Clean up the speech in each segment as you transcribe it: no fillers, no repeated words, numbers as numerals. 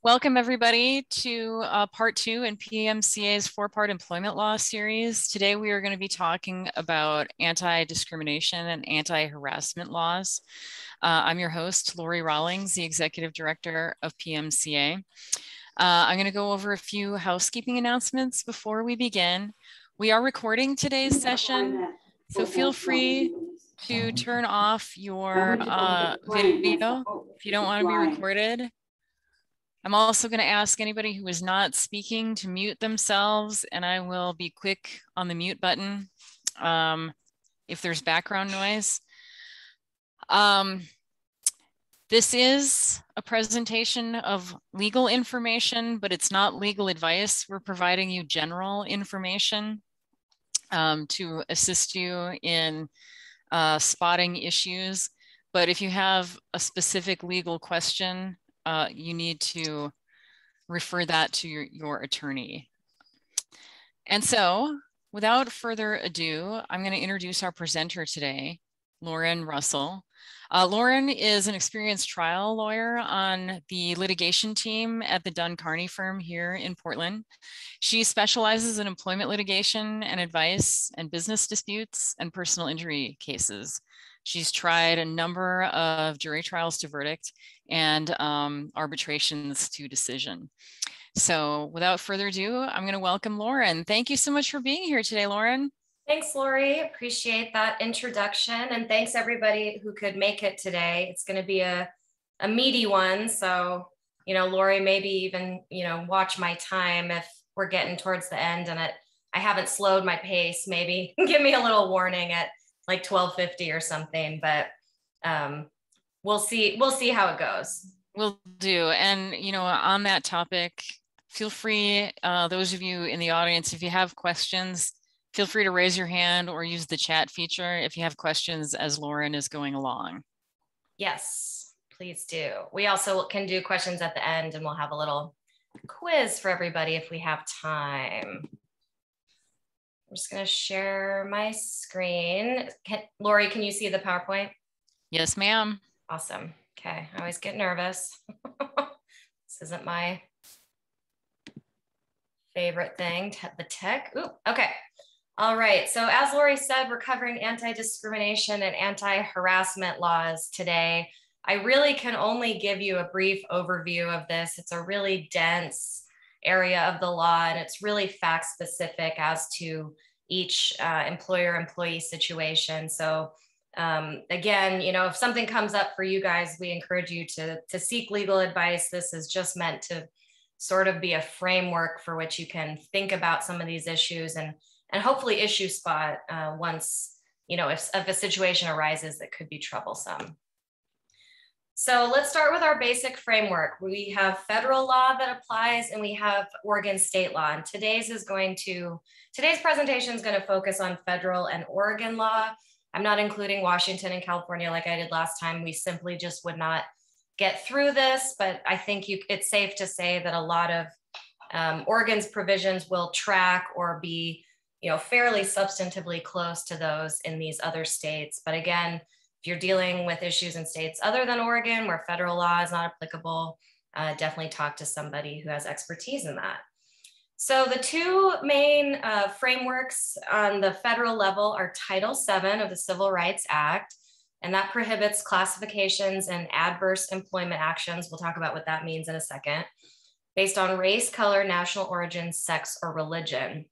Welcome everybody to part two in PMCA's four-part employment law series. Today we are going to be talking about anti-discrimination and anti-harassment laws. I'm your host, Lori Rawlings, the Executive Director of PMCA. I'm going to go over a few housekeeping announcements before we begin. We are recording today's session, so feel free to turn off your video if you don't want to be recorded. I'm also going to ask anybody who is not speaking to mute themselves, and I will be quick on the mute button if there's background noise. This is a presentation of legal information, but it's not legal advice. We're providing you general information to assist you in spotting issues. But if you have a specific legal question, you need to refer that to your attorney. And so, without further ado, I'm going to introduce our presenter today, Lauren Russell. Lauren is an experienced trial lawyer on the litigation team at the Dunn Carney firm here in Portland. She specializes in employment litigation and advice and business disputes and personal injury cases. She's tried a number of jury trials to verdict and arbitrations to decision. So without further ado, I'm going to welcome Lauren. Thank you so much for being here today, Lauren. Thanks, Lori. Appreciate that introduction. And thanks everybody who could make it today. It's going to be a meaty one. So, Lori, maybe even, watch my time if we're getting towards the end and I haven't slowed my pace, maybe give me a little warning at like 12:50 or something, but we'll see how it goes. Will do. And, on that topic, feel free, those of you in the audience, if you have questions, feel free to raise your hand or use the chat feature if you have questions as Lauren is going along. Yes, please do. We also can do questions at the end and we'll have a little quiz for everybody if we have time. I'm just going to share my screen. Lori, can you see the PowerPoint? Yes, ma'am. Awesome. Okay. I always get nervous. This isn't my favorite thing, the tech. Ooh, okay. All right. So as Lori said, we're covering anti-discrimination and anti-harassment laws today. I really can only give you a brief overview of this. It's a really dense area of the law, and it's really fact specific as to each employer-employee situation. So again, if something comes up for you guys, we encourage you to seek legal advice. This is just meant to sort of be a framework for which you can think about some of these issues and hopefully issue spot once, if a situation arises that could be troublesome. So let's start with our basic framework. We have federal law that applies and we have Oregon state law. And today's presentation is going to focus on federal and Oregon law. I'm not including Washington and California like I did last time. We simply just would not get through this, but I think it's safe to say that a lot of Oregon's provisions will track or be fairly substantively close to those in these other states. But again, if you're dealing with issues in states other than Oregon where federal law is not applicable, definitely talk to somebody who has expertise in that. So the two main frameworks on the federal level are Title VII of the Civil Rights Act, and that prohibits classifications and adverse employment actions. We'll talk about what that means in a second, based on race, color, national origin, sex, or religion.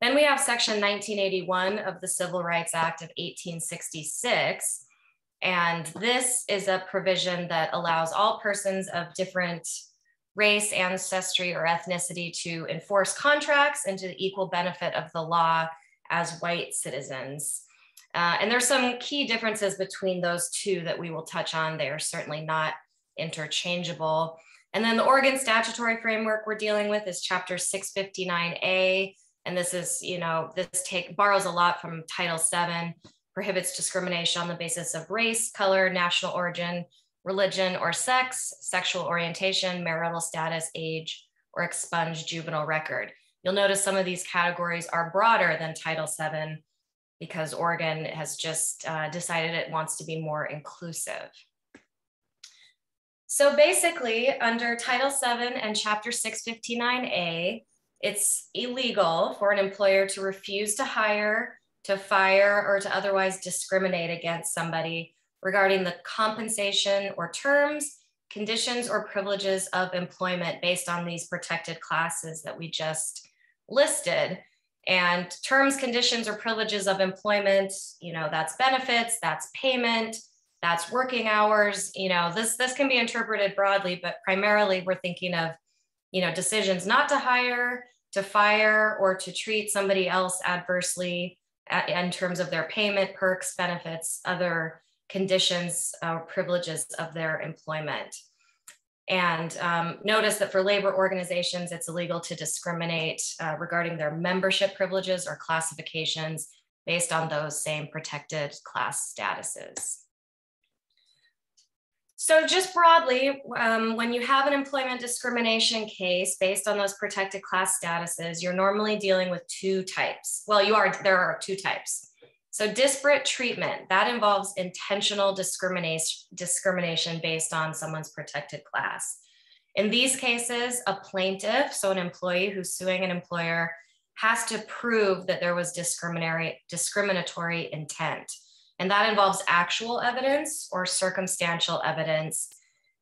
Then we have Section 1981 of the Civil Rights Act of 1866. And this is a provision that allows all persons of different race, ancestry, or ethnicity to enforce contracts and to the equal benefit of the law as white citizens. And there's some key differences between those two that we will touch on. They are certainly not interchangeable. And then the Oregon statutory framework we're dealing with is Chapter 659A. And this is, borrows a lot from Title VII, prohibits discrimination on the basis of race, color, national origin, religion or sex, sexual orientation, marital status, age, or expunged juvenile record. You'll notice some of these categories are broader than Title VII because Oregon has just decided it wants to be more inclusive. So basically, under Title VII and Chapter 659A, it's illegal for an employer to refuse to hire, to fire, or to otherwise discriminate against somebody regarding the compensation or terms, conditions, or privileges of employment based on these protected classes that we just listed. And terms, conditions, or privileges of employment, that's benefits, that's payment, that's working hours. This can be interpreted broadly, but primarily we're thinking of, decisions not to hire, to fire, or to treat somebody else adversely in terms of their payment, perks, benefits, other conditions or privileges of their employment. And notice that for labor organizations, it's illegal to discriminate regarding their membership privileges or classifications based on those same protected class statuses. So just broadly, when you have an employment discrimination case based on those protected class statuses, you're normally dealing with two types. Well, there are two types. So disparate treatment, that involves intentional discrimination based on someone's protected class. In these cases, a plaintiff, so an employee who's suing an employer, has to prove that there was discriminatory intent. And that involves actual evidence or circumstantial evidence.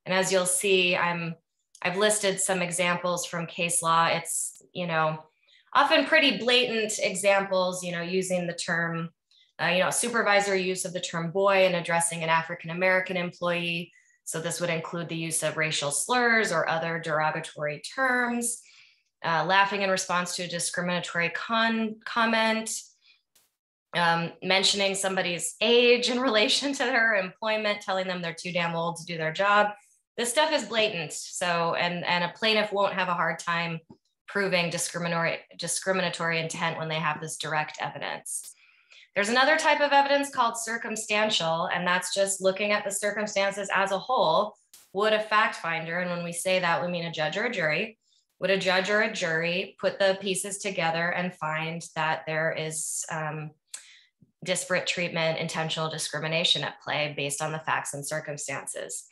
And as you'll see, I've listed some examples from case law. It's, often pretty blatant examples, using the term, supervisor use of the term boy and addressing an African-American employee. So this would include the use of racial slurs or other derogatory terms, laughing in response to a discriminatory comment, mentioning somebody's age in relation to their employment, telling them they're too damn old to do their job. This stuff is blatant. So, and a plaintiff won't have a hard time proving discriminatory intent when they have this direct evidence. There's another type of evidence called circumstantial, and that's just looking at the circumstances as a whole. Would a fact finder, and when we say that, we mean a judge or a jury, would a judge or a jury put the pieces together and find that there is disparate treatment, intentional discrimination at play based on the facts and circumstances?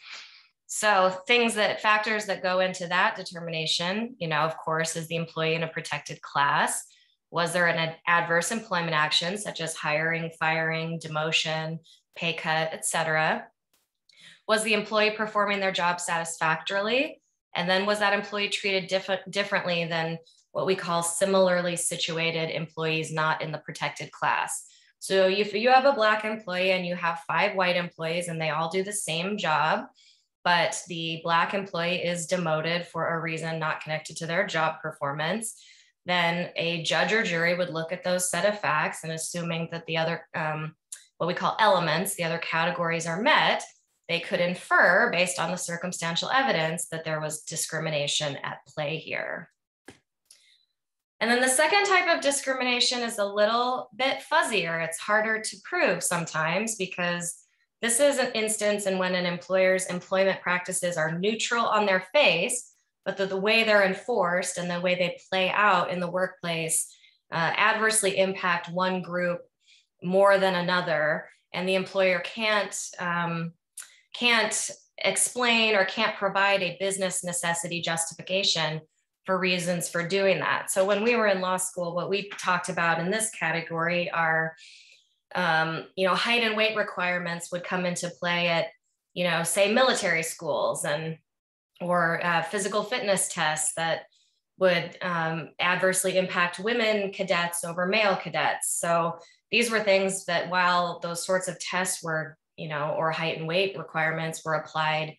So factors that go into that determination, of course, is the employee in a protected class. Was there an adverse employment action such as hiring, firing, demotion, pay cut, etc.? Was the employee performing their job satisfactorily? And then was that employee treated differently than what we call similarly situated employees not in the protected class? So if you have a Black employee and you have 5 white employees and they all do the same job, but the Black employee is demoted for a reason not connected to their job performance, then a judge or jury would look at those set of facts, and assuming that the other, what we call elements, the other categories are met, they could infer based on the circumstantial evidence that there was discrimination at play here. And then the second type of discrimination is a little bit fuzzier. It's harder to prove sometimes because this is an instance in when an employer's employment practices are neutral on their face, but the way they're enforced and the way they play out in the workplace adversely impact one group more than another, and the employer can't explain or can't provide a business necessity justification for reasons for doing that. So when we were in law school, what we talked about in this category are, height and weight requirements would come into play at, say military schools, or physical fitness tests that would adversely impact women cadets over male cadets. So these were things that, while those sorts of tests were, or height and weight requirements were applied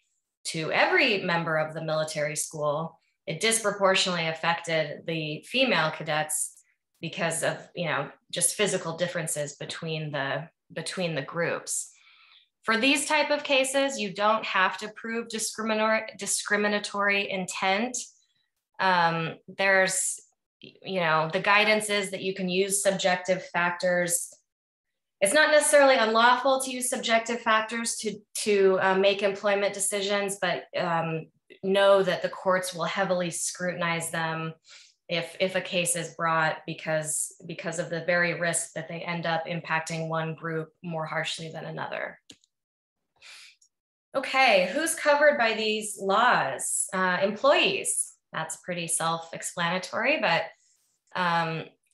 to every member of the military school, it disproportionately affected the female cadets because of, just physical differences between the groups. For these type of cases, you don't have to prove discriminatory intent. There's, the guidance is that you can use subjective factors. It's not necessarily unlawful to use subjective factors to make employment decisions, but know that the courts will heavily scrutinize them if a case is brought because of the very risk that they end up impacting one group more harshly than another. Okay, who's covered by these laws? Employees. That's pretty self-explanatory, but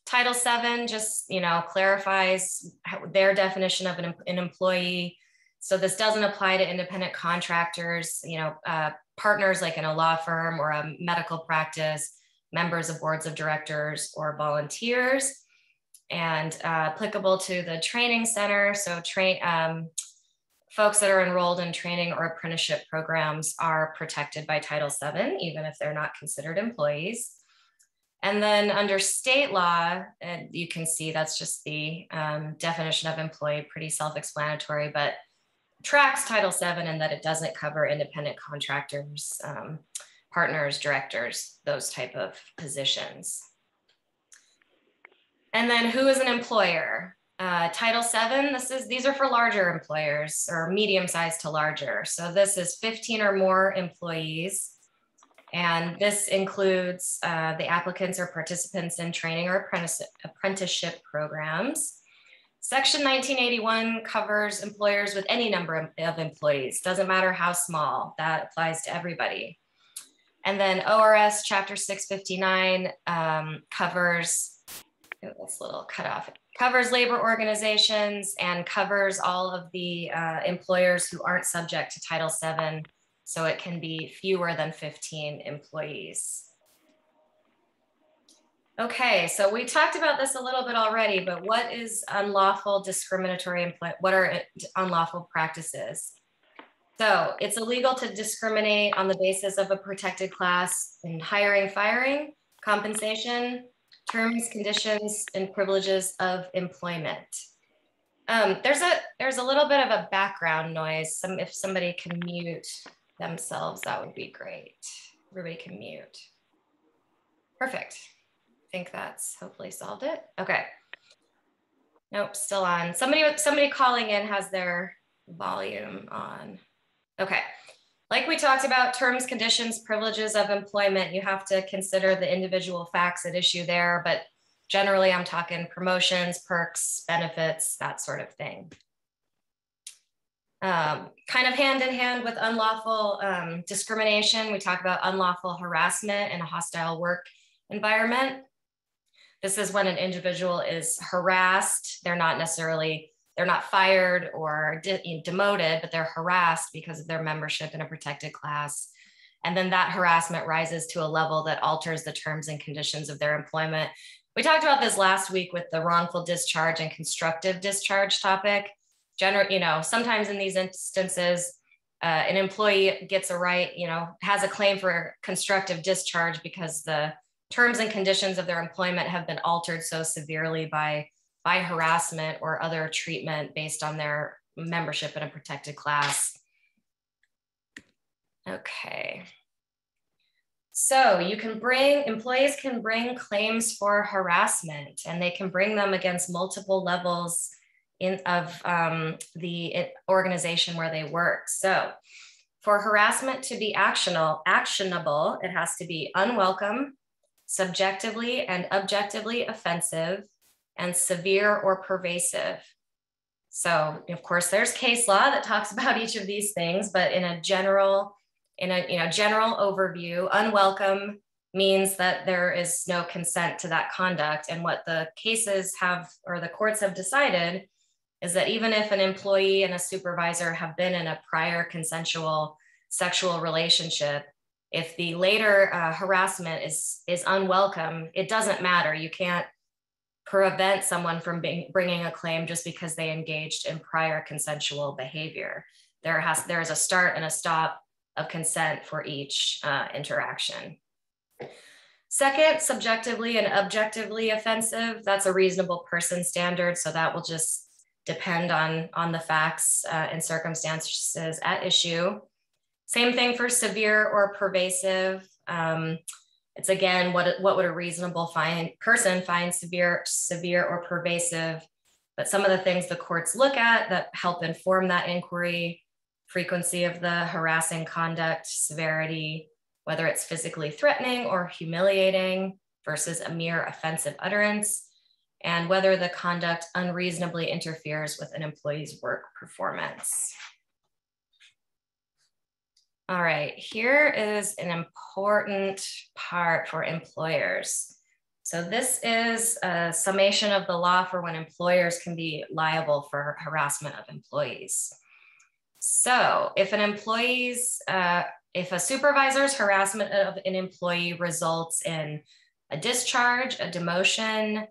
Title VII just, clarifies their definition of an employee. So this doesn't apply to independent contractors, partners like in a law firm or a medical practice, members of boards of directors or volunteers, and applicable to the training center. So folks that are enrolled in training or apprenticeship programs are protected by Title VII, even if they're not considered employees. And then under state law, you can see that's just the definition of employee, pretty self-explanatory, but tracks Title VII in that it doesn't cover independent contractors, partners, directors, those type of positions. And then who is an employer? Title VII, these are for larger employers or medium-sized to larger. So this is 15 or more employees. And this includes the applicants or participants in training or apprenticeship programs. Section 1981 covers employers with any number of employees. Doesn't matter how small, that applies to everybody. And then ORS Chapter 659 covers, this little cutoff, covers labor organizations and covers all of the employers who aren't subject to Title VII. So it can be fewer than 15 employees. Okay, so we talked about this a little bit already, but what is unlawful discriminatory employment? What are unlawful practices? So it's illegal to discriminate on the basis of a protected class in hiring, firing, compensation, terms, conditions, and privileges of employment. There's a little bit of a background noise. If somebody can mute themselves, that would be great. Everybody can mute. Perfect. I think that's hopefully solved it. Okay. Nope, still on. Somebody calling in has their volume on. Okay. Like we talked about, terms, conditions, privileges of employment, you have to consider the individual facts at issue there, but generally I'm talking promotions, perks, benefits, that sort of thing. Kind of hand in hand with unlawful discrimination, we talk about unlawful harassment in a hostile work environment. This is when an individual is harassed. They're not fired or demoted, but they're harassed because of their membership in a protected class. And then that harassment rises to a level that alters the terms and conditions of their employment. We talked about this last week with the wrongful discharge and constructive discharge topic. Sometimes in these instances, an employee gets a right, has a claim for constructive discharge because the terms and conditions of their employment have been altered so severely by harassment or other treatment based on their membership in a protected class. Okay. So employees can bring claims for harassment, and they can bring them against multiple levels of the organization where they work. So for harassment to be actionable, it has to be unwelcome, subjectively and objectively offensive, and severe or pervasive. So of course there's case law that talks about each of these things, but in a general overview, unwelcome means that there is no consent to that conduct. And what the cases have, or the courts have decided, is that even if an employee and a supervisor have been in a prior consensual sexual relationship, if the later harassment is unwelcome, it doesn't matter. You can't prevent someone from bringing a claim just because they engaged in prior consensual behavior. There is a start and a stop of consent for each interaction. Second, subjectively and objectively offensive. That's a reasonable person standard. So that will just depend on the facts and circumstances at issue. Same thing for severe or pervasive. It's again, what would a reasonable person find severe or pervasive? But some of the things the courts look at that help inform that inquiry: frequency of the harassing conduct, severity, whether it's physically threatening or humiliating versus a mere offensive utterance, and whether the conduct unreasonably interferes with an employee's work performance. All right, here is an important part for employers. So this is a summation of the law for when employers can be liable for harassment of employees. So if if a supervisor's harassment of an employee results in a discharge, a demotion,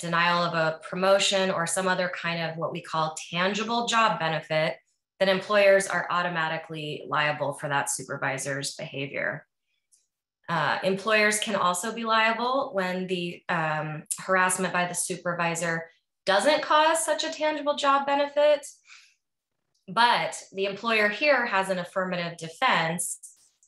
denial of a promotion, or some other kind of what we call tangible job benefit, then employers are automatically liable for that supervisor's behavior. Employers can also be liable when the harassment by the supervisor doesn't cause such a tangible job benefit, but the employer here has an affirmative defense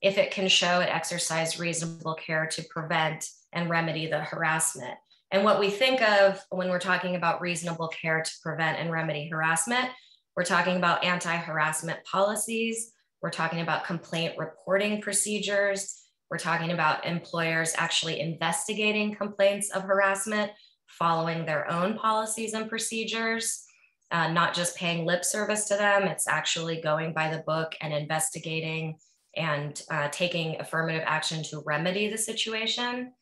if it can show it exercised reasonable care to prevent and remedy the harassment. And what we think of when we're talking about reasonable care to prevent and remedy harassment, we're talking about anti-harassment policies. We're talking about complaint reporting procedures. We're talking about employers actually investigating complaints of harassment, following their own policies and procedures, not just paying lip service to them. It's actually going by the book and investigating and taking affirmative action to remedy the situation.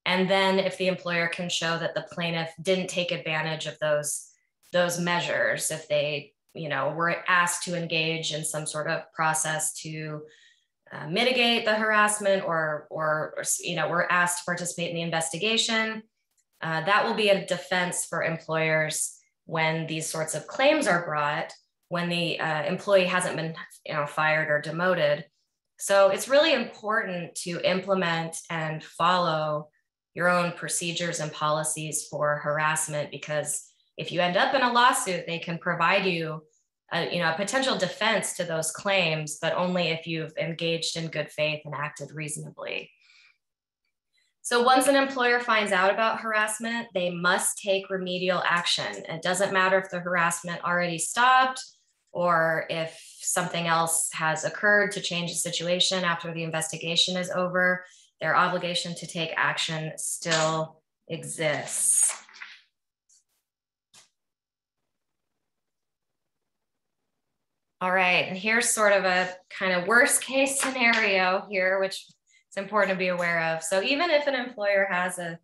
And then if the employer can show that the plaintiff didn't take advantage of those measures, if they were asked to engage in some sort of process to mitigate the harassment or were asked to participate in the investigation, that will be a defense for employers when these sorts of claims are brought, when the employee hasn't been fired or demoted. So it's really important to implement and follow your own procedures and policies for harassment, because if you end up in a lawsuit, they can provide you a potential defense to those claims, but only if you've engaged in good faith and acted reasonably. So once an employer finds out about harassment, they must take remedial action. It doesn't matter if the harassment already stopped or if something else has occurred to change the situation after the investigation is over. Their obligation to take action still exists. All right, and here's sort of a kind of worst case scenario here, which it's important to be aware of. So even if an employer has an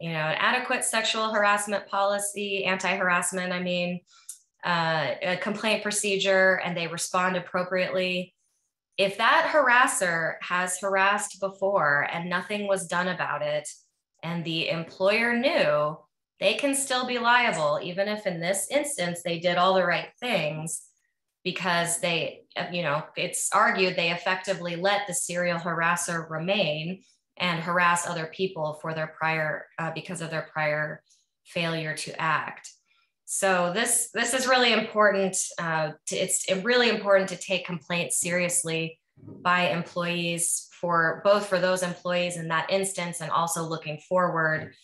adequate sexual harassment policy, anti-harassment, a complaint procedure, and they respond appropriately, if that harasser has harassed before and nothing was done about it, and the employer knew, they can still be liable, even if in this instance they did all the right things, because it's argued they effectively let the serial harasser remain and harass other people for their because of their prior failure to act. So this is really important. It's really important to take complaints seriously by employees, both for those employees in that instance and also looking forward.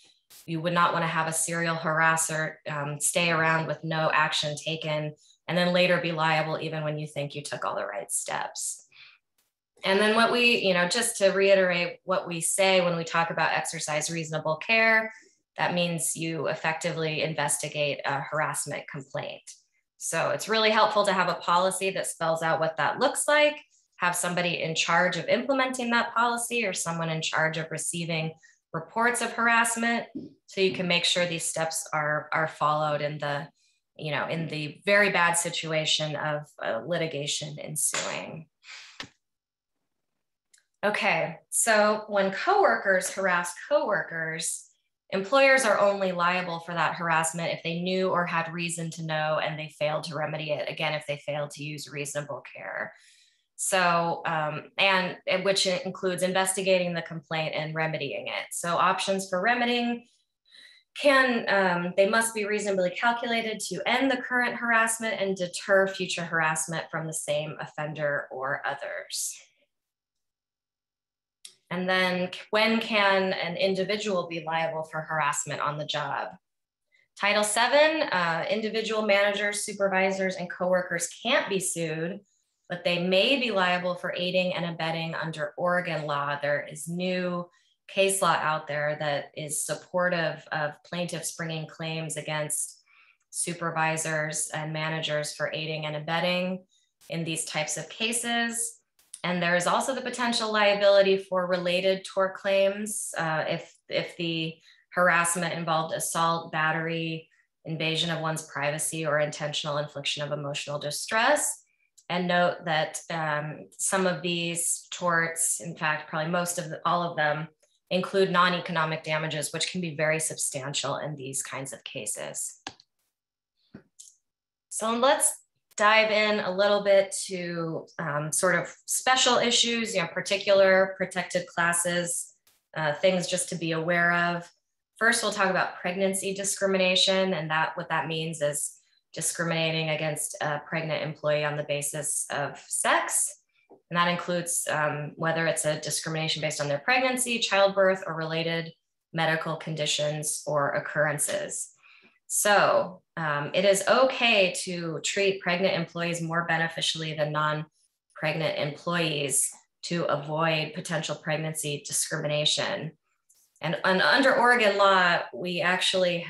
You would not want to have a serial harasser stay around with no action taken and then later be liable even when you think you took all the right steps. And then what just to reiterate what we say when we talk about exercise reasonable care, that means you effectively investigate a harassment complaint. So it's really helpful to have a policy that spells out what that looks like, have somebody in charge of implementing that policy or someone in charge of receiving reports of harassment, so you can make sure these steps are followed in the very bad situation of litigation ensuing. Okay, so when coworkers harass coworkers, employers are only liable for that harassment if they knew or had reason to know and they failed to remedy it. Again, if they failed to use reasonable care. So, and which includes investigating the complaint and remedying it. So options for remedying they must be reasonably calculated to end the current harassment and deter future harassment from the same offender or others. And then when can an individual be liable for harassment on the job? Title VII, individual managers, supervisors, and coworkers can't be sued, but they may be liable for aiding and abetting under Oregon law. There is new case law out there that is supportive of plaintiffs bringing claims against supervisors and managers for aiding and abetting in these types of cases. And there is also the potential liability for related tort claims if the harassment involved assault, battery, invasion of one's privacy, or intentional infliction of emotional distress. And note that some of these torts, in fact, probably all of them, include non-economic damages, which can be very substantial in these kinds of cases. So let's dive in a little bit to sort of special issues, particular protected classes, things just to be aware of. First, we'll talk about pregnancy discrimination, and what that means is discriminating against a pregnant employee on the basis of sex. And that includes whether it's a discrimination based on their pregnancy, childbirth, or related medical conditions or occurrences. So it is okay to treat pregnant employees more beneficially than non-pregnant employees to avoid potential pregnancy discrimination. And under Oregon law, we actually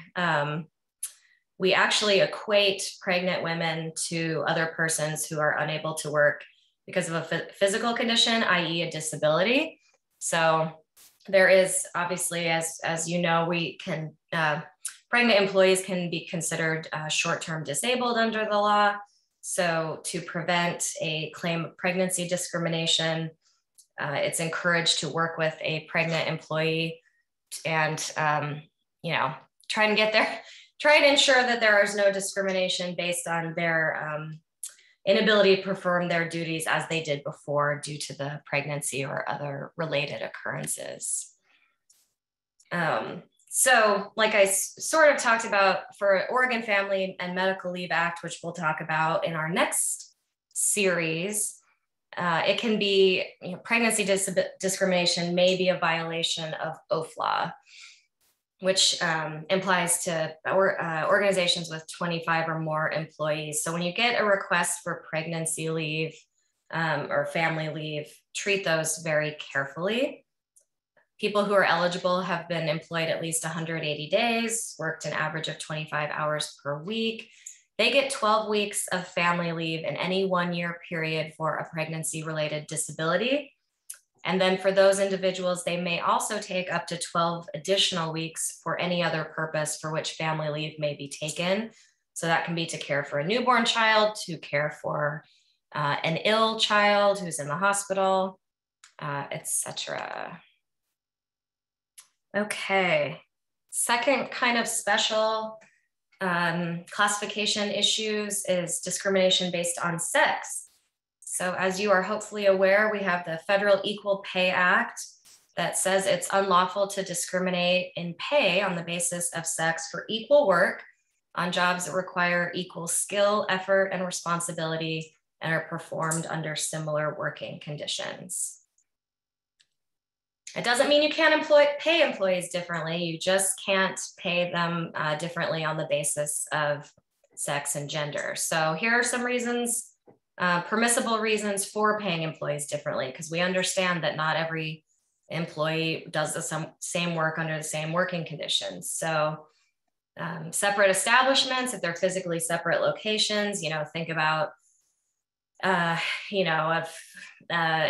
equate pregnant women to other persons who are unable to work because of a physical condition, i.e. a disability. So there is obviously, as you know, pregnant employees can be considered short-term disabled under the law. So to prevent a claim of pregnancy discrimination, it's encouraged to work with a pregnant employee and try and ensure that there is no discrimination based on their inability to perform their duties as they did before due to the pregnancy or other related occurrences. So like I sort of talked about for Oregon Family and Medical Leave Act, which we'll talk about in our next series, it can be, pregnancy discrimination may be a violation of OFLA, which implies to organizations with 25 or more employees. So when you get a request for pregnancy leave or family leave, treat those very carefully. People who are eligible have been employed at least 180 days, worked an average of 25 hours per week. They get 12 weeks of family leave in any 1 year period for a pregnancy-related disability. And then for those individuals, they may also take up to 12 additional weeks for any other purpose for which family leave may be taken. So that can be to care for a newborn child, to care for an ill child who's in the hospital, etc. Okay, second kind of special classification issues is discrimination based on sex. So as you are hopefully aware, we have the Federal Equal Pay Act that says it's unlawful to discriminate in pay on the basis of sex for equal work on jobs that require equal skill, effort, and responsibility and are performed under similar working conditions. It doesn't mean you can't pay employees differently. You just can't pay them differently on the basis of sex and gender. So here are some reasons, permissible reasons for paying employees differently, because we understand that not every employee does the same work under the same working conditions. So separate establishments, if they're physically separate locations, think about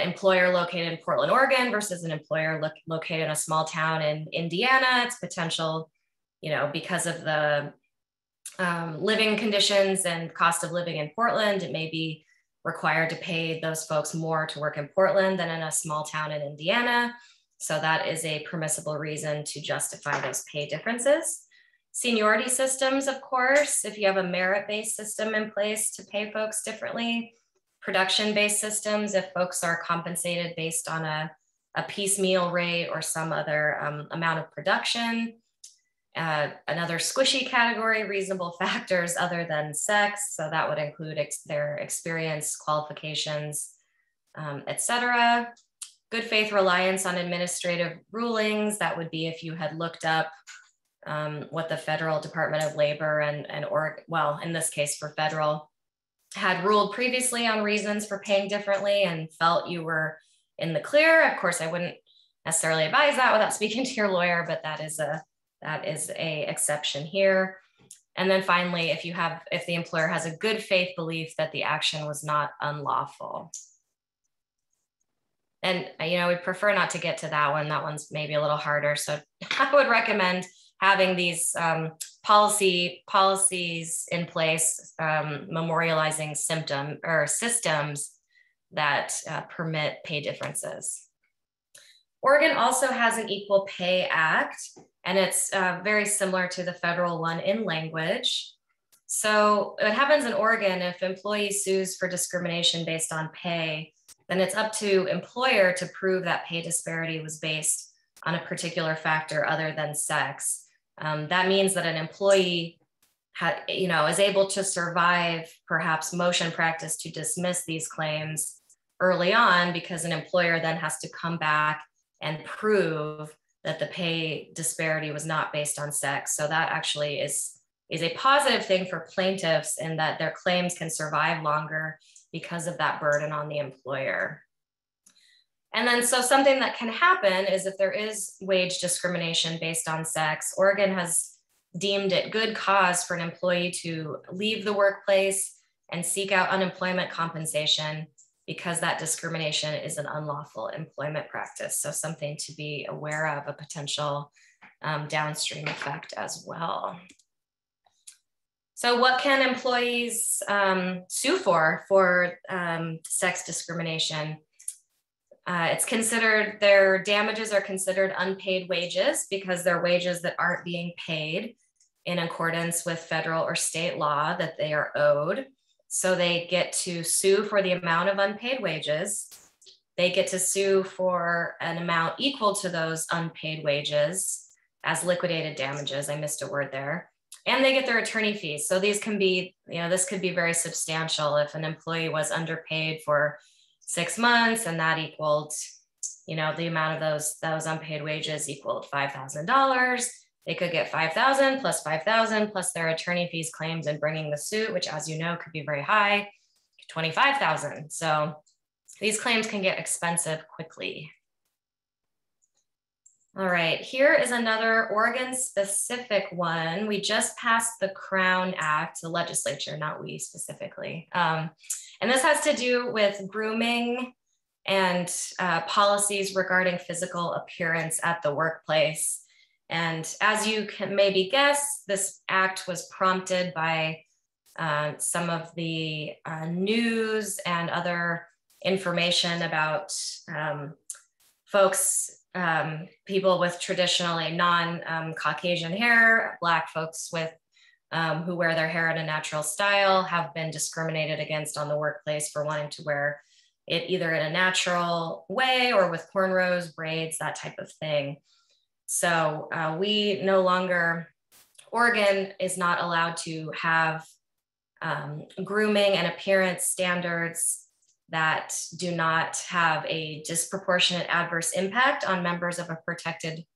employer located in Portland, Oregon versus an employer located in a small town in Indiana. It's potential, because of the living conditions and cost of living in Portland, it may be required to pay those folks more to work in Portland than in a small town in Indiana. So that is a permissible reason to justify those pay differences. Seniority systems, of course, if you have a merit-based system in place to pay folks differently. Production-based systems, if folks are compensated based on a piecemeal rate or some other amount of production. Another squishy category, reasonable factors other than sex. So that would include their experience, qualifications, etc. Good faith reliance on administrative rulings. That would be if you had looked up what the Federal Department of Labor in this case for federal, had ruled previously on reasons for paying differently and felt you were in the clear. Of course, I wouldn't necessarily advise that without speaking to your lawyer, but that is a exception here. And then finally, if the employer has a good faith belief that the action was not unlawful. And, we'd prefer not to get to that one. That one's maybe a little harder. So I would recommend having these policies in place, memorializing systems that permit pay differences. Oregon also has an Equal Pay Act, and it's very similar to the federal one in language. So what happens in Oregon, if employee sues for discrimination based on pay, then it's up to employer to prove that pay disparity was based on a particular factor other than sex. That means that an employee is able to survive perhaps motion practice to dismiss these claims early on, because an employer then has to come back and prove that the pay disparity was not based on sex. So that actually is a positive thing for plaintiffs, in that their claims can survive longer because of that burden on the employer. And then, so something that can happen is if there is wage discrimination based on sex, Oregon has deemed it good cause for an employee to leave the workplace and seek out unemployment compensation, because that discrimination is an unlawful employment practice. So something to be aware of, a potential downstream effect as well. So what can employees sue for sex discrimination? It's considered, their damages are considered unpaid wages, because they're wages that aren't being paid in accordance with federal or state law that they are owed. So they get to sue for the amount of unpaid wages. They get to sue for an amount equal to those unpaid wages as liquidated damages. I missed a word there. And they get their attorney fees. So these can be, this could be very substantial. If an employee was underpaid for 6 months and that equaled, the amount of those unpaid wages equaled $5,000, they could get $5,000 plus $5,000 plus their attorney fees claims and bringing the suit, which, as you know, could be very high, $25,000. So these claims can get expensive quickly. All right, here is another Oregon specific one. We just passed the Crown Act, the legislature, not we specifically. And this has to do with grooming and policies regarding physical appearance at the workplace. And as you can maybe guess, this act was prompted by some of the news and other information about people with traditionally non-Caucasian hair, Black folks with who wear their hair in a natural style, have been discriminated against on the workplace for wanting to wear it either in a natural way or with cornrows, braids, that type of thing. So Oregon is not allowed to have grooming and appearance standards that do not have a disproportionate adverse impact on members of a protected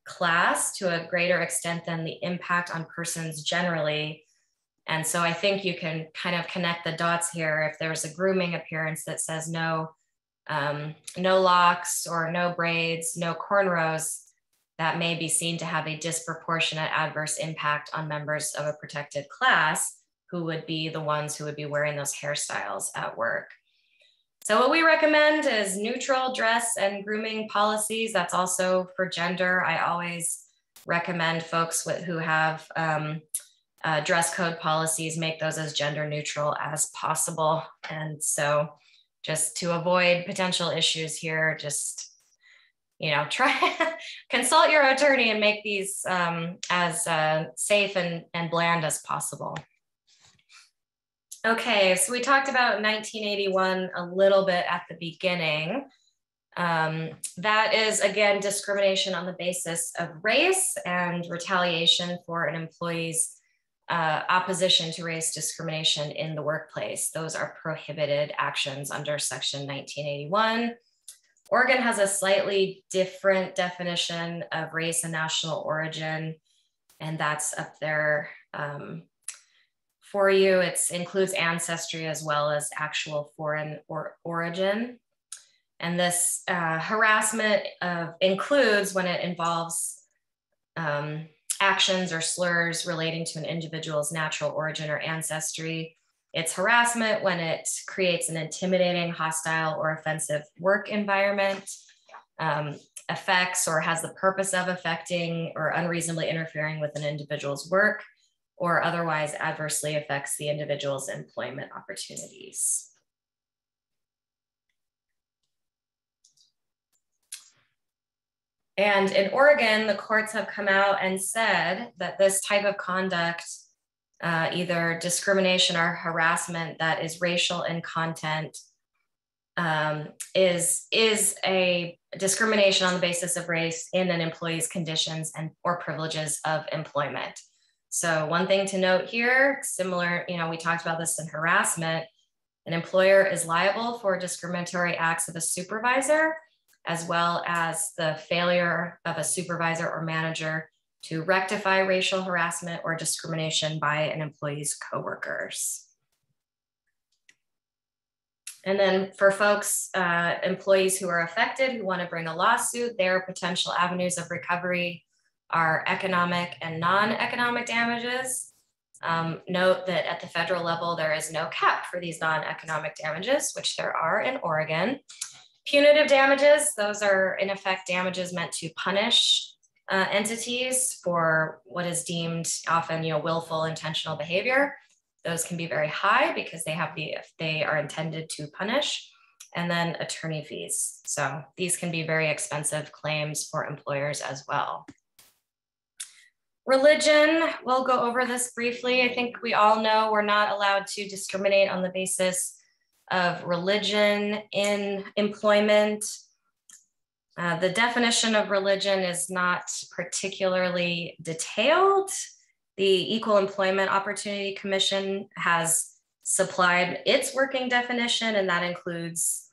class to a greater extent than the impact on persons generally. And so I think you can kind of connect the dots here. If there's a grooming appearance that says no locks or no braids, no cornrows, that may be seen to have a disproportionate adverse impact on members of a protected class, who would be the ones who would be wearing those hairstyles at work. So what we recommend is neutral dress and grooming policies. That's also for gender. I always recommend folks who have dress code policies make those as gender neutral as possible. And so just to avoid potential issues here, just, try consult your attorney and make these as safe and bland as possible. Okay, so we talked about 1981 a little bit at the beginning. That is, again, discrimination on the basis of race and retaliation for an employee's opposition to race discrimination in the workplace. Those are prohibited actions under Section 1981. Oregon has a slightly different definition of race and national origin, and that's up there for you. It includes ancestry as well as actual foreign origin. And this harassment includes when it involves actions or slurs relating to an individual's natural origin or ancestry, It's harassment when it creates an intimidating, hostile, or offensive work environment, affects or has the purpose of affecting or unreasonably interfering with an individual's work, or otherwise adversely affects the individual's employment opportunities. And in Oregon, the courts have come out and said that this type of conduct, either discrimination or harassment that is racial in content, is a discrimination on the basis of race in an employee's conditions and or privileges of employment. So one thing to note here, similar, we talked about this in harassment, an employer is liable for discriminatory acts of a supervisor, as well as the failure of a supervisor or manager to rectify racial harassment or discrimination by an employee's coworkers. And then for folks, employees who are affected, who want to bring a lawsuit, their potential avenues of recovery are economic and non-economic damages. Note that at the federal level, there is no cap for these non-economic damages, which there are in Oregon. Punitive damages, those are in effect damages meant to punish entities for what is deemed often, willful, intentional behavior. Those can be very high because they are intended to punish. And then attorney fees. So these can be very expensive claims for employers as well. Religion, we'll go over this briefly. I think we all know we're not allowed to discriminate on the basis of religion in employment. The definition of religion is not particularly detailed. The Equal Employment Opportunity Commission has supplied its working definition, and that includes,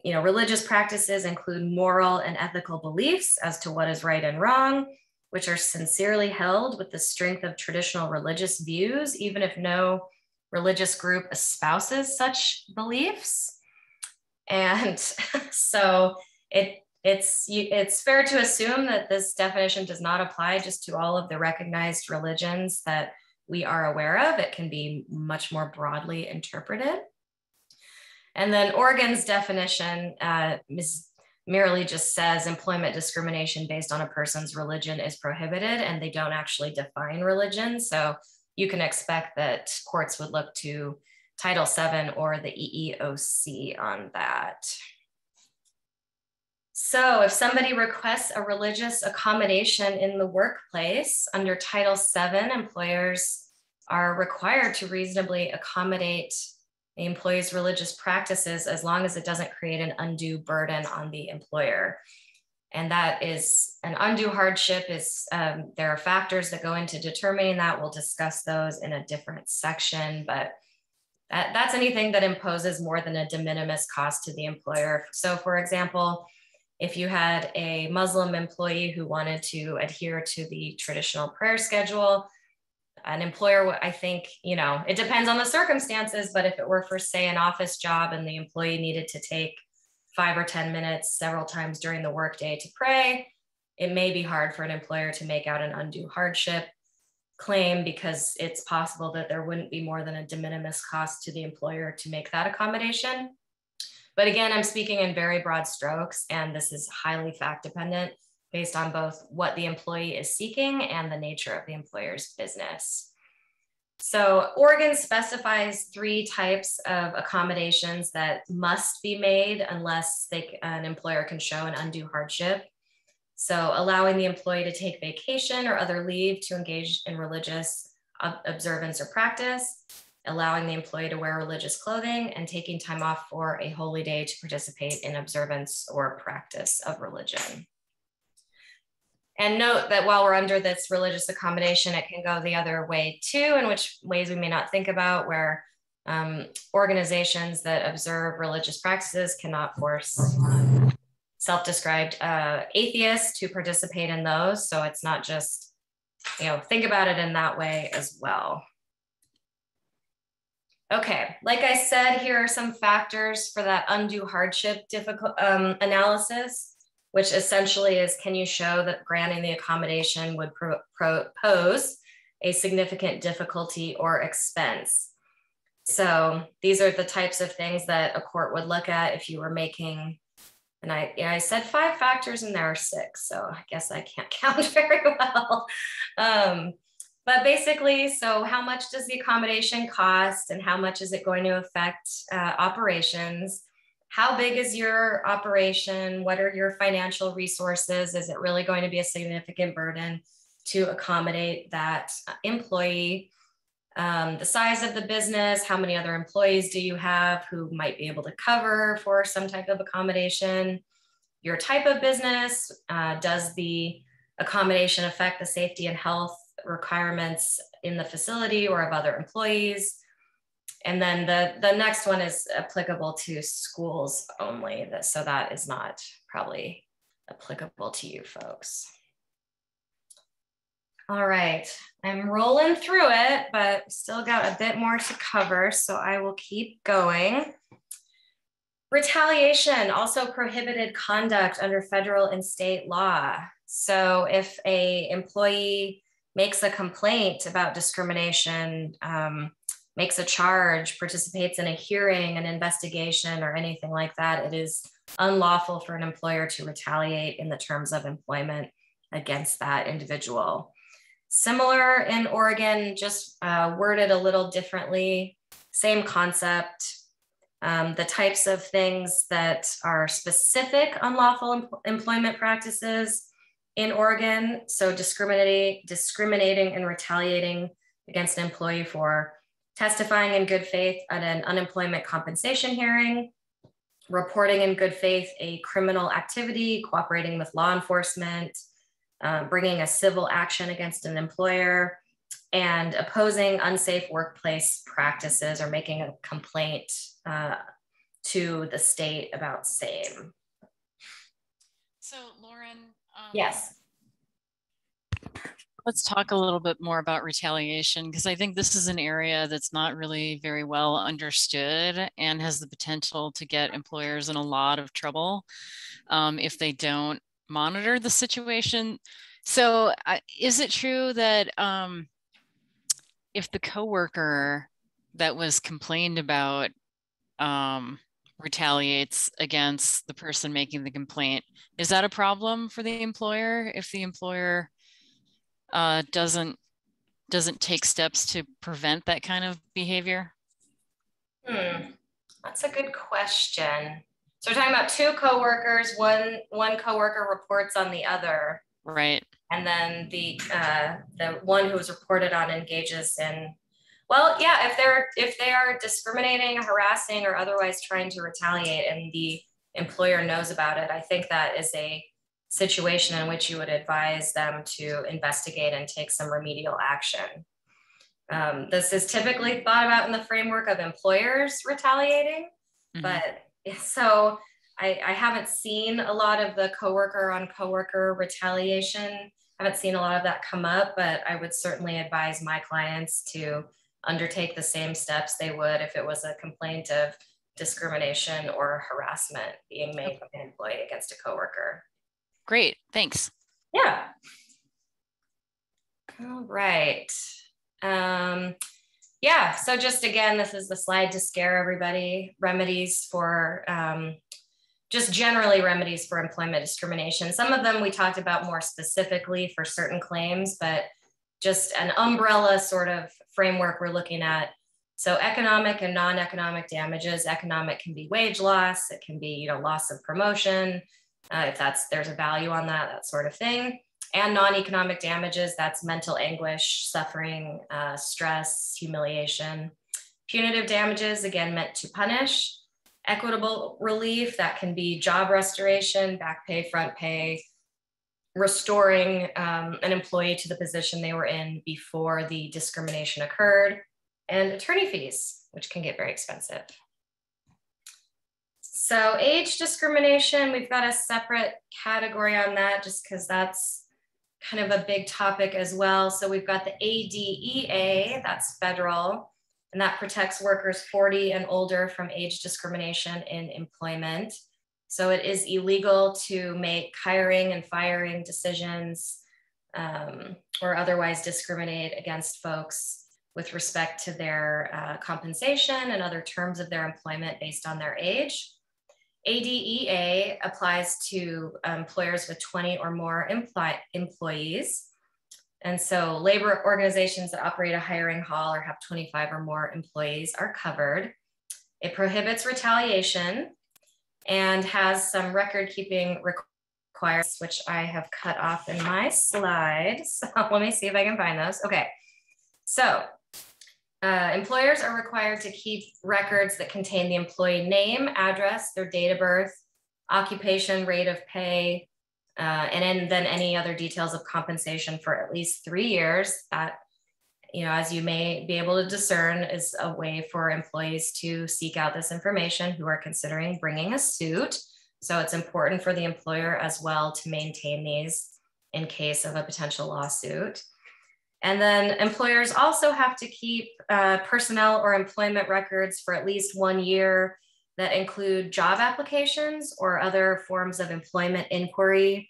religious practices include moral and ethical beliefs as to what is right and wrong, which are sincerely held with the strength of traditional religious views, even if no religious group espouses such beliefs. And so it's fair to assume that this definition does not apply just to all of the recognized religions that we are aware of. It can be much more broadly interpreted. And then Oregon's definition merely just says employment discrimination based on a person's religion is prohibited, and they don't actually define religion. So you can expect that courts would look to Title VII or the EEOC on that. So if somebody requests a religious accommodation in the workplace under Title VII, employers are required to reasonably accommodate the employee's religious practices as long as it doesn't create an undue burden on the employer. And that is an undue hardship there are factors that go into determining that. We'll discuss those in a different section, but that's anything that imposes more than a de minimis cost to the employer. So for example, if you had a Muslim employee who wanted to adhere to the traditional prayer schedule, an employer, I think, it depends on the circumstances, but if it were for, say, an office job and the employee needed to take 5 or 10 minutes several times during the workday to pray, it may be hard for an employer to make out an undue hardship claim because it's possible that there wouldn't be more than a de minimis cost to the employer to make that accommodation. But again, I'm speaking in very broad strokes, and this is highly fact dependent based on both what the employee is seeking and the nature of the employer's business. So Oregon specifies 3 types of accommodations that must be made unless an employer can show an undue hardship. So allowing the employee to take vacation or other leave to engage in religious observance or practice, allowing the employee to wear religious clothing, and taking time off for a holy day to participate in observance or practice of religion. And note that while we're under this religious accommodation, it can go the other way too, in which ways we may not think about, where organizations that observe religious practices cannot force self-described atheists to participate in those. So it's not just, think about it in that way as well. Okay, like I said, here are some factors for that undue hardship analysis, which essentially is, can you show that granting the accommodation would pose a significant difficulty or expense? So these are the types of things that a court would look at if you were making, and I said 5 factors and there are 6, so I guess I can't count very well. But basically, so how much does the accommodation cost and how much is it going to affect operations? How big is your operation? What are your financial resources? Is it really going to be a significant burden to accommodate that employee? The size of the business, how many other employees do you have who might be able to cover for some type of accommodation? Your type of business, does the accommodation affect the safety and health requirements in the facility or of other employees? And then the next one is applicable to schools only, so that is not probably applicable to you folks. All right, I'm rolling through it, but still got a bit more to cover, so I will keep going. Retaliation, also prohibited conduct under federal and state law. So if an employee makes a complaint about discrimination, makes a charge, participates in a hearing, an investigation, or anything like that, it is unlawful for an employer to retaliate in the terms of employment against that individual. Similar in Oregon, just worded a little differently, same concept. The types of things that are specific unlawful employment practices in Oregon, so discriminating and retaliating against an employee for testifying in good faith at an unemployment compensation hearing, reporting in good faith a criminal activity, cooperating with law enforcement, bringing a civil action against an employer, and opposing unsafe workplace practices or making a complaint to the state about same. So Lauren, yes. Let's talk a little bit more about retaliation, because I think this is an area that's not really very well understood and has the potential to get employers in a lot of trouble if they don't monitor the situation. So is it true that if the coworker that was complained about retaliates against the person making the complaint, is that a problem for the employer if the employer doesn't take steps to prevent that kind of behavior? That's a good question. So we're talking about 2 coworkers, one coworker reports on the other. Right. And then the one who was reported on engages in, well, yeah, if they are discriminating, harassing, or otherwise trying to retaliate and the employer knows about it, I think that is a situation in which you would advise them to investigate and take some remedial action. This is typically thought about in the framework of employers retaliating, but so I haven't seen a lot of the coworker on coworker retaliation. I haven't seen a lot of that come up, but I would certainly advise my clients to undertake the same steps they would if it was a complaint of discrimination or harassment being made by an employee against a coworker. Great, thanks. Yeah. All right. Yeah, so just again, this is the slide to scare everybody. Remedies for, just generally remedies for employment discrimination. Some of them we talked about more specifically for certain claims, but just an umbrella sort of framework we're looking at. So economic and non-economic damages. Economic can be wage loss. It can be, loss of promotion, if there's a value on that sort of thing. And non-economic damages, that's mental anguish, suffering, stress, humiliation. Punitive damages, again, meant to punish. Equitable relief, that can be job restoration, back pay, front pay, restoring an employee to the position they were in before the discrimination occurred, and attorney fees, which can get very expensive. So age discrimination, we've got a separate category on that just because that's kind of a big topic as well. So we've got the ADEA, that's federal, and that protects workers 40 and older from age discrimination in employment. So it is illegal to make hiring and firing decisions or otherwise discriminate against folks with respect to their compensation and other terms of their employment based on their age. ADEA applies to employers with 20 or more employees. And so labor organizations that operate a hiring hall or have 25 or more employees are covered. It prohibits retaliation and has some record keeping requirements, which I have cut off in my slides. So let me see if I can find those. Okay, so employers are required to keep records that contain the employee name, address, their date of birth, occupation, rate of pay, and then any other details of compensation for at least 3 years. That, as you may be able to discern, is a way for employees to seek out this information who are considering bringing a suit. So it's important for the employer as well to maintain these in case of a potential lawsuit. And then employers also have to keep personnel or employment records for at least 1 year that include job applications or other forms of employment inquiry,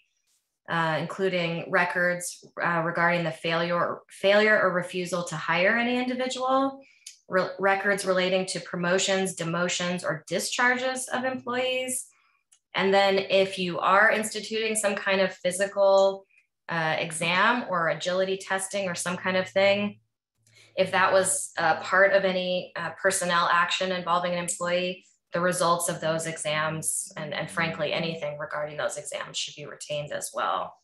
including records regarding the failure or refusal to hire any individual, records relating to promotions, demotions, or discharges of employees. And then if you are instituting some kind of physical exam or agility testing or some kind of thing, if that was part of any personnel action involving an employee, the results of those exams and frankly anything regarding those exams should be retained as well.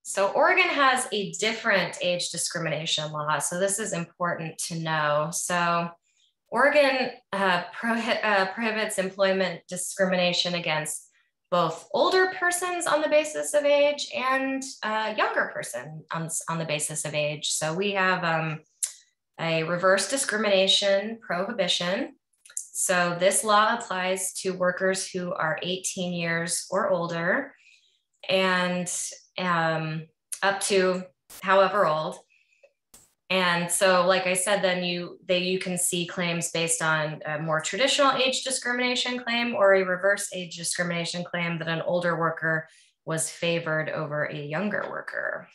So Oregon has a different age discrimination law, so this is important to know. So Oregon prohibits employment discrimination against both older persons on the basis of age and younger person on the basis of age. So we have a reverse discrimination prohibition. So this law applies to workers who are 18 years or older and up to however old. And so, like I said, then you can see claims based on a more traditional age discrimination claim or a reverse age discrimination claim that an older worker was favored over a younger worker.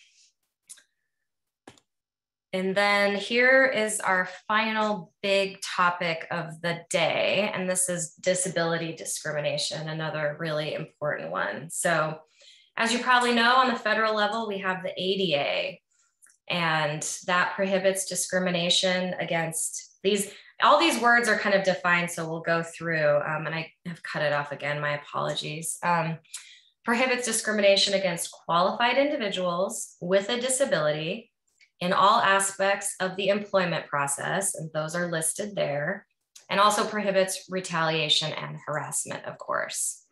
And then here is our final big topic of the day, and this is disability discrimination, another really important one. So as you probably know, on the federal level, we have the ADA, and that prohibits discrimination against these. All these words are kind of defined, so we'll go through, and I have cut it off again, my apologies. Prohibits discrimination against qualified individuals with a disability in all aspects of the employment process, and those are listed there, and also prohibits retaliation and harassment, of course.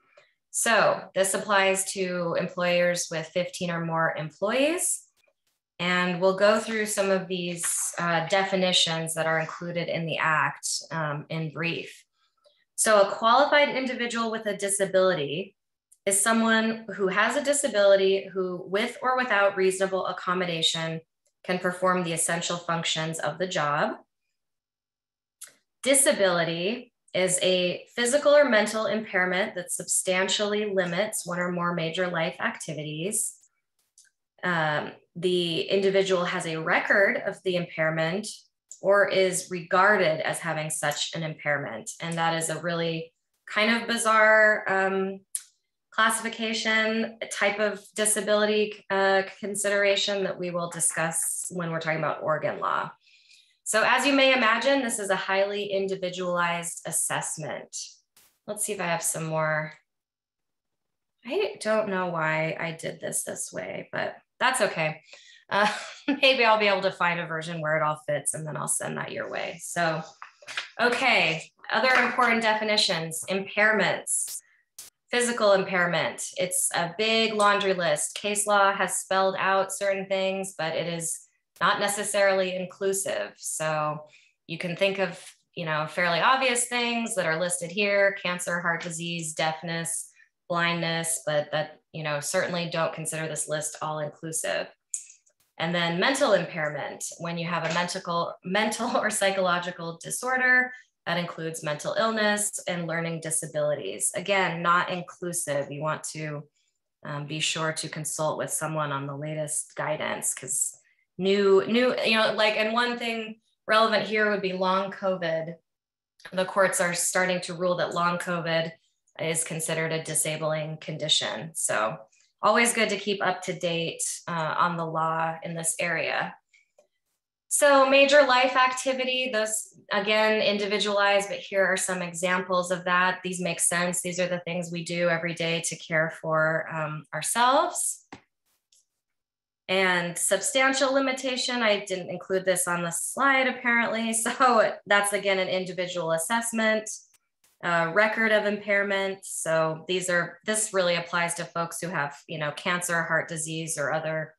So this applies to employers with 15 or more employees, and we'll go through some of these definitions that are included in the Act in brief. So a qualified individual with a disability is someone who has a disability who, with or without reasonable accommodation, can perform the essential functions of the job. Disability is a physical or mental impairment that substantially limits one or more major life activities. The individual has a record of the impairment or is regarded as having such an impairment. And that is a really kind of bizarre classification type of disability consideration that we will discuss when we're talking about Oregon law. So as you may imagine, this is a highly individualized assessment. Let's see if I have some more. I don't know why I did this way, but that's okay. Maybe I'll be able to find a version where it all fits and then I'll send that your way. So, okay, other important definitions: impairments. Physical impairment, it's a big laundry list. Case law has spelled out certain things, but it is not necessarily inclusive. So you can think of, fairly obvious things that are listed here: cancer, heart disease, deafness, blindness, but that, certainly don't consider this list all inclusive. And then mental impairment, when you have a mental or psychological disorder, that includes mental illness and learning disabilities. Again, not inclusive. You want to be sure to consult with someone on the latest guidance, because new, like, and one thing relevant here would be long COVID. The courts are starting to rule that long COVID is considered a disabling condition. So always good to keep up to date on the law in this area. So major life activity, those again, individualized, but here are some examples of that. These make sense. These are the things we do every day to care for ourselves. And substantial limitation, I didn't include this on the slide apparently. So that's again an individual assessment, record of impairment. So this really applies to folks who have, cancer, heart disease, or other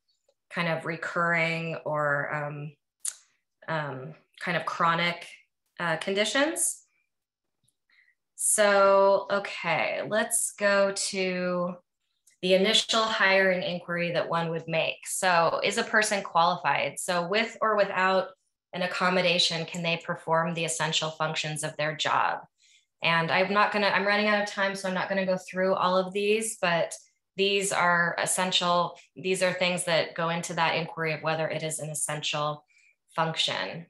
kind of recurring or kind of chronic conditions. So, okay, let's go to the initial hiring inquiry that one would make. So is a person qualified? So with or without an accommodation, can they perform the essential functions of their job? And I'm running out of time, so I'm not gonna go through all of these, but these are essential. These are things that go into that inquiry of whether it is an essential function.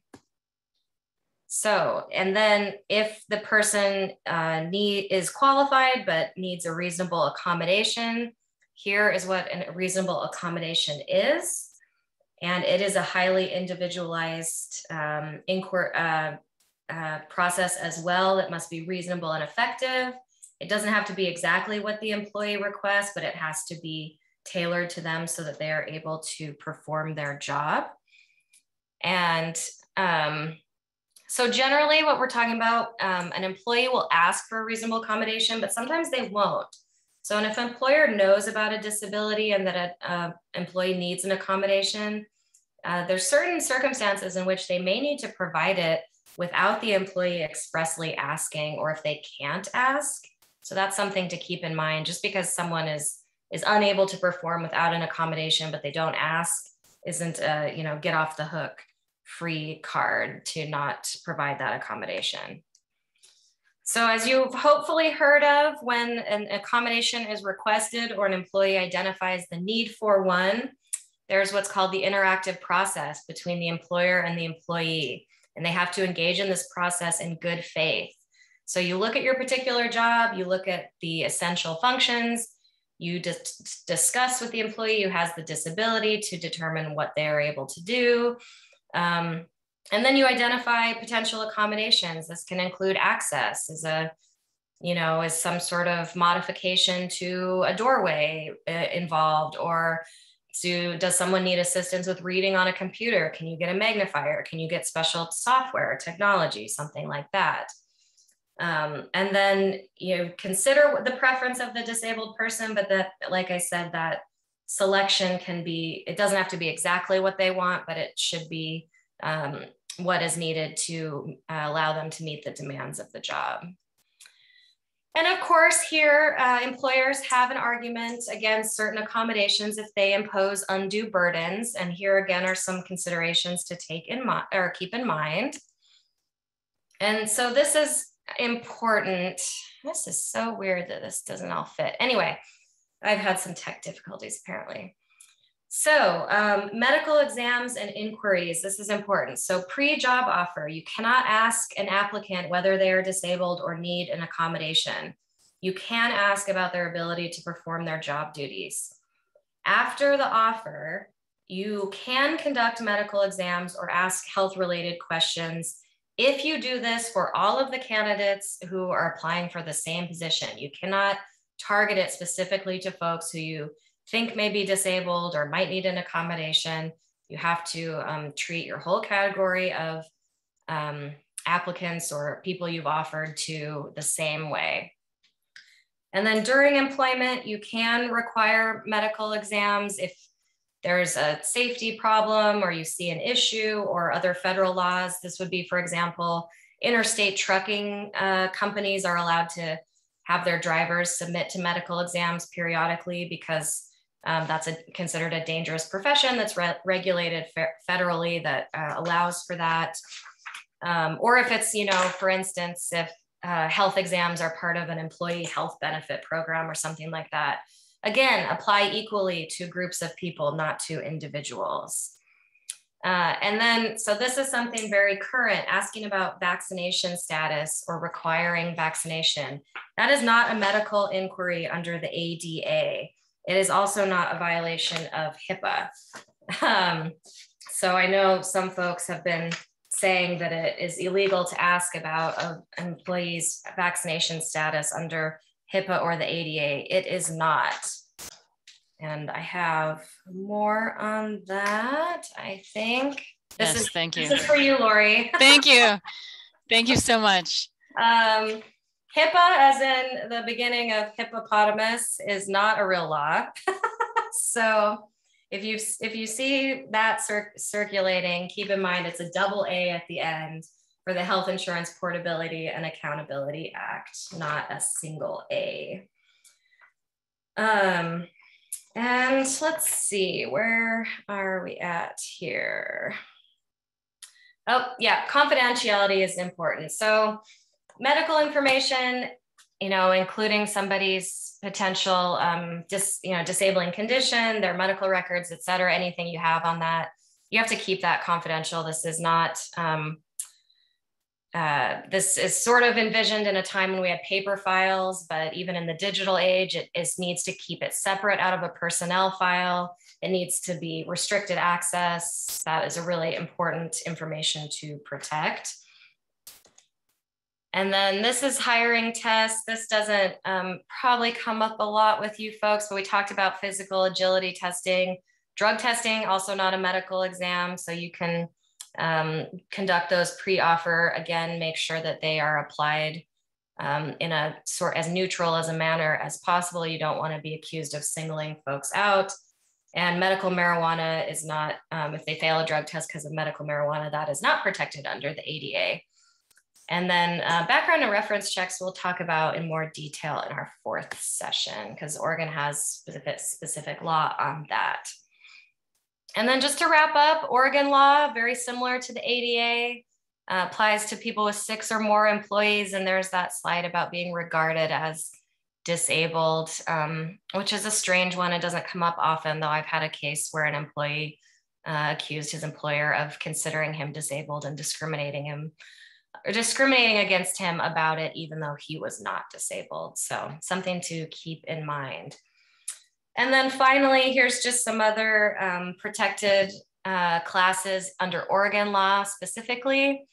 So, and then if the person is qualified but needs a reasonable accommodation, here is what a reasonable accommodation is. And it is a highly individualized process as well. It must be reasonable and effective. It doesn't have to be exactly what the employee requests, but it has to be tailored to them so that they are able to perform their job. And so generally what we're talking about, an employee will ask for a reasonable accommodation, but sometimes they won't. So if an employer knows about a disability and that an employee needs an accommodation, there's certain circumstances in which they may need to provide it without the employee expressly asking, or if they can't ask. So that's something to keep in mind. Just because someone is unable to perform without an accommodation, but they don't ask, isn't a, get off the hook free card to not provide that accommodation. So as you've hopefully heard of, when an accommodation is requested or an employee identifies the need for one, there's what's called the interactive process between the employer and the employee. And they have to engage in this process in good faith. So you look at your particular job, you look at the essential functions, you discuss with the employee who has the disability to determine what they're able to do. And then you identify potential accommodations. This can include access as some sort of modification to a doorway involved, or does someone need assistance with reading on a computer? Can you get a magnifier? Can you get special software or technology, something like that? And then consider the preference of the disabled person, but that, like I said, that selection can be, it doesn't have to be exactly what they want, but it should be what is needed to allow them to meet the demands of the job. And of course, here, employers have an argument against certain accommodations if they impose undue burdens. And here again are some considerations to take in mind or keep in mind. And so this is important. This is so weird that this doesn't all fit. Anyway, I've had some tech difficulties apparently. So medical exams and inquiries, this is important. So pre-job offer, you cannot ask an applicant whether they are disabled or need an accommodation. You can ask about their ability to perform their job duties. After the offer, you can conduct medical exams or ask health-related questions. If you do this for all of the candidates who are applying for the same position, you cannot target it specifically to folks who you think may be disabled or might need an accommodation. You have to treat your whole category of applicants or people you've offered to the same way. And then during employment, you can require medical exams if there's a safety problem or you see an issue or other federal laws. This would be, for example, interstate trucking companies are allowed to have their drivers submit to medical exams periodically because that's considered a dangerous profession that's regulated federally that allows for that. Or if it's, for instance, if health exams are part of an employee health benefit program or something like that. Again, apply equally to groups of people, not to individuals. And then, so this is something very current, asking about vaccination status or requiring vaccination. That is not a medical inquiry under the ADA. It is also not a violation of HIPAA. So I know some folks have been saying that it is illegal to ask about an employee's vaccination status under HIPAA or the ADA. It is not. And I have more on that, I think. Thank you. This is for you, Lori. Thank you. Thank you so much. HIPAA, as in the beginning of hippopotamus, is not a real law. So if you see that circulating, keep in mind it's a double A at the end for the Health Insurance Portability and Accountability Act, not a single A. And let's see, where are we at here? Oh, yeah, confidentiality is important. So medical information, including somebody's potential disabling condition, their medical records, et cetera, anything you have on that, you have to keep that confidential. This is not, this is sort of envisioned in a time when we had paper files, but even in the digital age, it needs to keep it separate out of a personnel file. It needs to be restricted access. That is a really important information to protect. And then this is hiring tests. This doesn't probably come up a lot with you folks, but we talked about physical agility testing, drug testing, also not a medical exam. So you can conduct those pre-offer. Again, make sure that they are applied in a sort as neutral as a manner as possible. You don't want to be accused of singling folks out. And medical marijuana is not, if they fail a drug test because of medical marijuana, that is not protected under the ADA. And then background and reference checks we'll talk about in more detail in our 4th session, because Oregon has specific law on that. And then just to wrap up, Oregon law, very similar to the ADA, applies to people with 6 or more employees. And there's that slide about being regarded as disabled, which is a strange one. It doesn't come up often, though I've had a case where an employee accused his employer of considering him disabled and discriminating against him about it, even though he was not disabled. So something to keep in mind. And then finally, here's just some other protected classes under Oregon law, specifically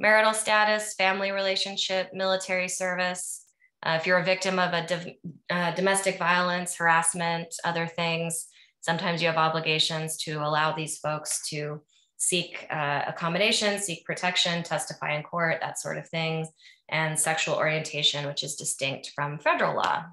marital status, family relationship, military service. If you're a victim of a domestic violence, harassment, other things, sometimes you have obligations to allow these folks to seek accommodation, seek protection, testify in court, that sort of things, and sexual orientation, which is distinct from federal law.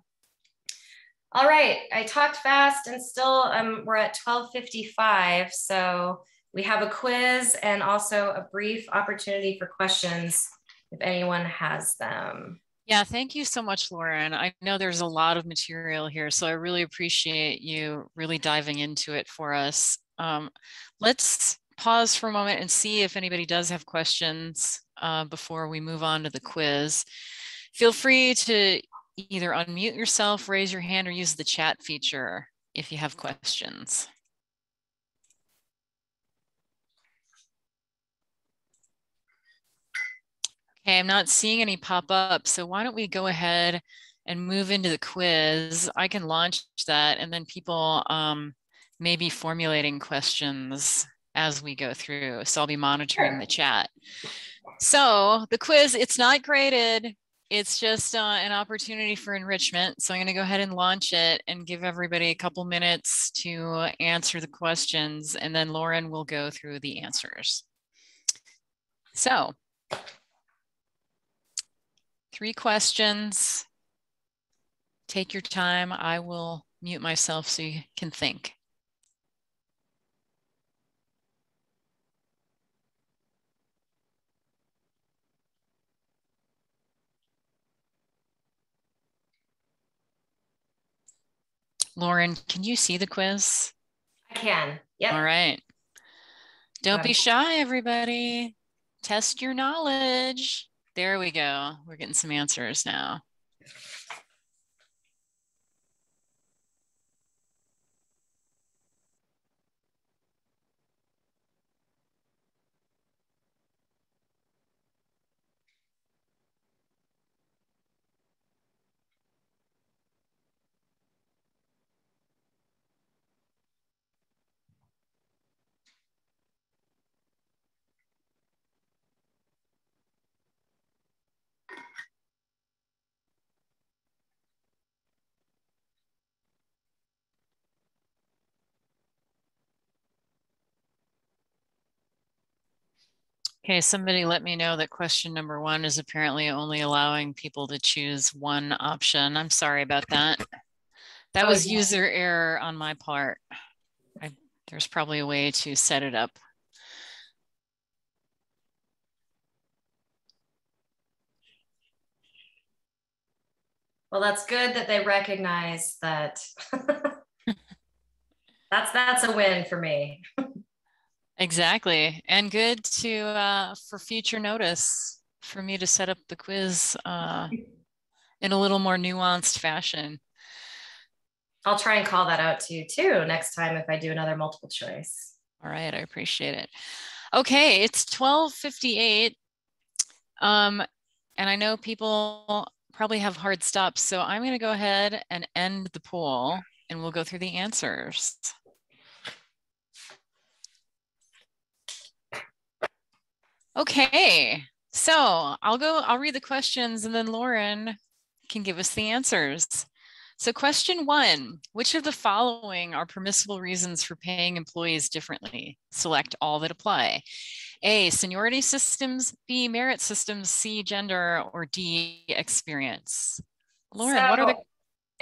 All right, I talked fast and still we're at 12:55. So we have a quiz and also a brief opportunity for questions if anyone has them. Yeah, thank you so much, Lauren. I know there's a lot of material here, so I really appreciate you really diving into it for us. Let's pause for a moment and see if anybody does have questions before we move on to the quiz. Feel free to either unmute yourself, raise your hand, or use the chat feature if you have questions. Okay, I'm not seeing any pop up, so why don't we go ahead and move into the quiz. I can launch that, and then people may be formulating questions as we go through. So I'll be monitoring the chat. So the quiz, it's not graded. It's just an opportunity for enrichment. So I'm going to go ahead and launch it and give everybody a couple minutes to answer the questions, and then Lauren will go through the answers. So 3 questions. Take your time. I will mute myself so you can think. Lauren, can you see the quiz? I can. Yep. All right. Don't be shy, everybody. Test your knowledge. There we go. We're getting some answers now. Okay, somebody let me know that question number 1 is apparently only allowing people to choose one option. I'm sorry about that. That was user error on my part. There's probably a way to set it up. Well, that's good that they recognize that. That's a win for me. Exactly. And good to for future notice for me to set up the quiz in a little more nuanced fashion. I'll try and call that out to you too next time if I do another multiple choice. All right, I appreciate it. Okay, it's 12:58. And I know people probably have hard stops, so I'm going to go ahead and end the poll and we'll go through the answers. Okay, so I'll read the questions and then Lauren can give us the answers. So question 1, which of the following are permissible reasons for paying employees differently? Select all that apply. A, seniority systems, B, merit systems, C, gender, or D, experience. Lauren, what are the...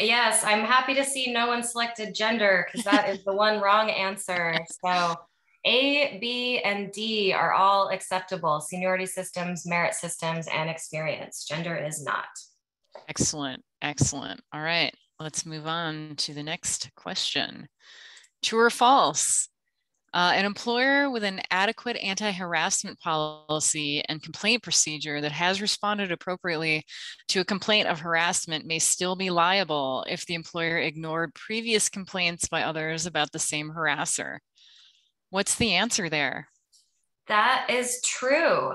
Yes, I'm happy to see no one selected gender because that is the one wrong answer. So A, B, and D are all acceptable. Seniority systems, merit systems, and experience. Gender is not. Excellent, excellent. All right, let's move on to the next question. True or false? An employer with an adequate anti-harassment policy and complaint procedure that has responded appropriately to a complaint of harassment may still be liable if the employer ignored previous complaints by others about the same harasser. What's the answer there? That is true.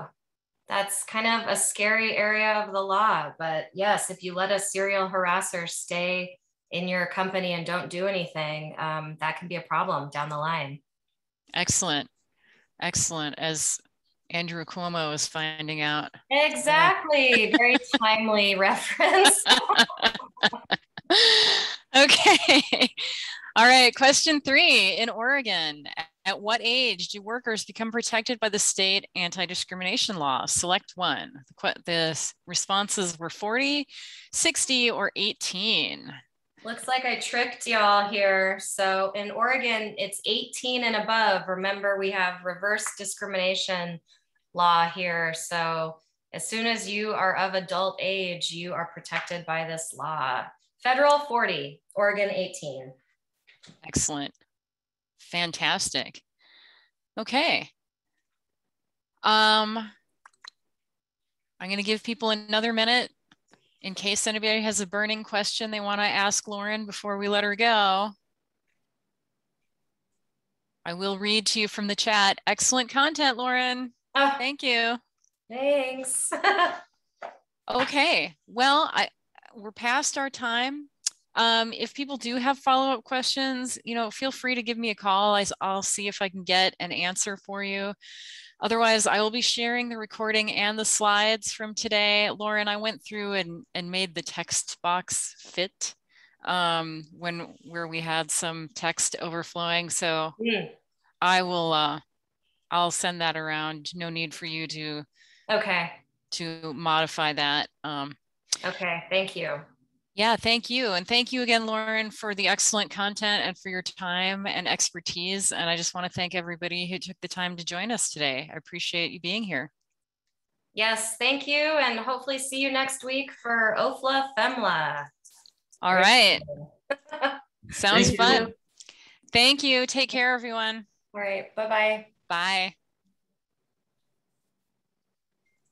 That's kind of a scary area of the law, but yes, if you let a serial harasser stay in your company and don't do anything, that can be a problem down the line. Excellent. Excellent. As Andrew Cuomo is finding out. Exactly. Very timely reference. Okay. All right. Question 3. In Oregon, at what age do workers become protected by the state anti-discrimination law? Select one. The responses were 40, 60, or 18. Looks like I tricked y'all here. So in Oregon, it's 18 and above. Remember, we have reverse discrimination law here. So as soon as you are of adult age, you are protected by this law. Federal 40, Oregon 18. Excellent. Fantastic. Okay. I'm going to give people another minute in case anybody has a burning question they want to ask Lauren before we let her go. I will read to you from the chat. Excellent content, Lauren. Oh, thank you. Thanks. Okay, well, we're past our time. If people do have follow-up questions, feel free to give me a call. I'll see if I can get an answer for you. Otherwise, I will be sharing the recording and the slides from today. Lauren, I went through and made the text box fit where we had some text overflowing. So I'll send that around. No need for you to modify that. Okay, thank you. Yeah, thank you. And thank you again, Lauren, for the excellent content and for your time and expertise. And I just want to thank everybody who took the time to join us today. I appreciate you being here. Yes, thank you. And hopefully see you next week for OFLA FEMLA. All right. Sounds fun. Thank you. Take care, everyone. All right. Bye-bye. Bye.